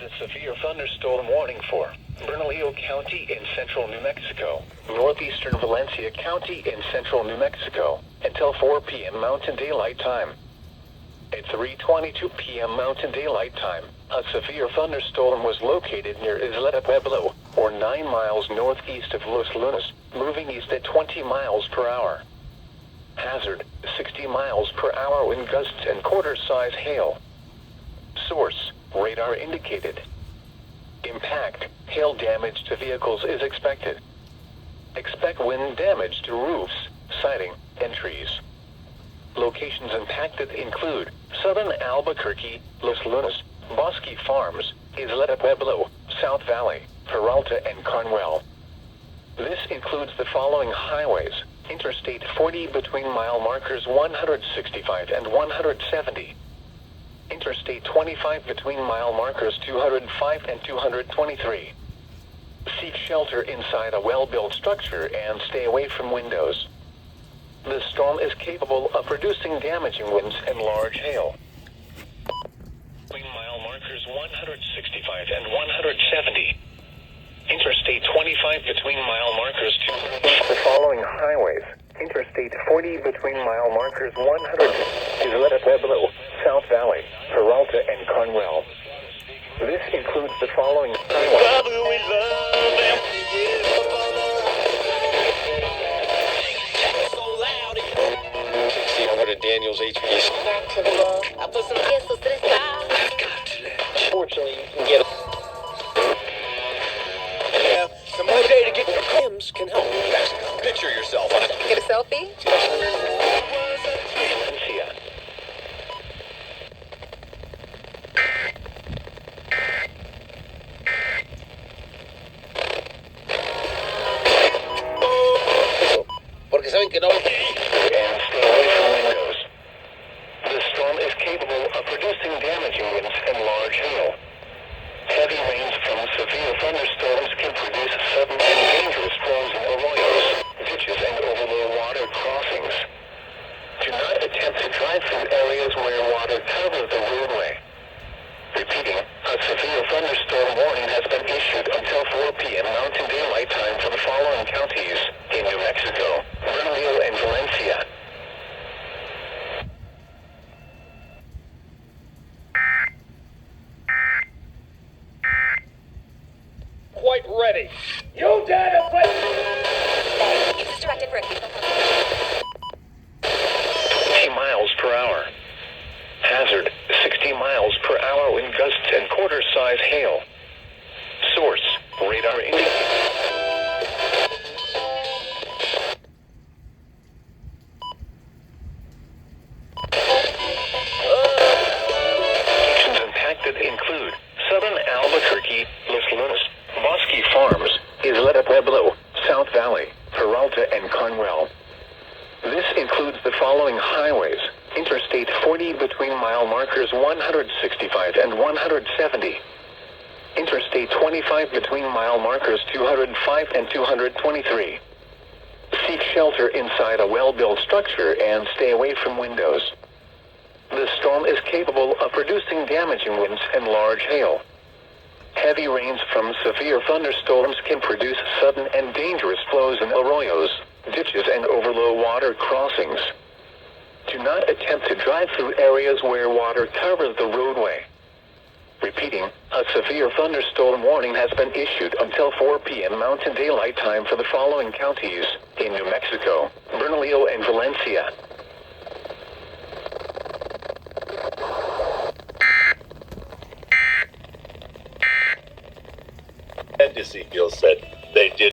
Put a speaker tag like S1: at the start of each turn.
S1: issued a severe thunderstorm warning for Bernalillo County in central New Mexico, northeastern Valencia County in central New Mexico, until 4 p.m. Mountain Daylight Time. At 3:22 p.m. Mountain Daylight Time, a severe thunderstorm was located near Isleta Pueblo, or 9 miles northeast of Los Lunas, moving east at 20 miles per hour. Hazard, 60 miles per hour wind gusts and quarter-size hail. Source, radar indicated. Impact, hail damage to vehicles is expected. Expect wind damage to roofs, siding, and trees. Locations impacted include southern Albuquerque, Los Lunas, Bosque Farms, Isleta Pueblo, South Valley, Peralta, and Carnuel. This includes the following highways: Interstate 40 between mile markers 165 and 170. Interstate 25 between mile markers 205 and 223. Seek shelter inside a well-built structure and stay away from windows. The storm is capable of producing damaging winds and large hail. Between mile markers 165 and 170. Interstate 25 between mile markers 200. The following highways: Interstate 40 between mile markers 100. Isleta Pueblo, South Valley, Peralta, and Carnuel. This includes the following highways.
S2: Daniel's HPC. Fortunately, you can get some other day to get your Kims can help. Picture yourself on it.
S3: Get a selfie?
S1: Valencia.
S2: Porque saben que no.
S1: And stay away from windows. The storm is capable of producing damaging winds and large hail. Heavy rains from severe thunderstorms can produce sudden and dangerous frozen arroyos, ditches, and overlow water crossings. Do not attempt to drive through areas where water covers the roadway. Repeating, a severe thunderstorm warning has been issued until 4 p.m. Mountain Daylight Time for the following counties in New Mexico: Bernalillo and Valencia.
S2: Quite ready. You dare to play.
S3: Use this directed for a
S1: 20 miles per hour. Hazard, 60 miles per hour wind gusts and quarter-size hail. Source, radar indicated. Locations impacted include southern Albuquerque, Los Lunas, Bosque Farms, Isleta Pueblo, South Valley, Peralta, and Carnuel. This includes the following highways: Interstate 40 between mile markers 165 and 170. Interstate 25 between mile markers 205 and 223. Seek shelter inside a well-built structure and stay away from windows. The storm is capable of producing damaging winds and large hail. Heavy rains from severe thunderstorms can produce sudden and dangerous flows in arroyos, ditches, and overlow water crossings. Do not attempt to drive through areas where water covers the roadway. Repeating, a severe thunderstorm warning has been issued until 4 p.m. Mountain Daylight Time for the following counties in New Mexico: Bernalillo and Valencia.
S4: And Ezekiel said, they did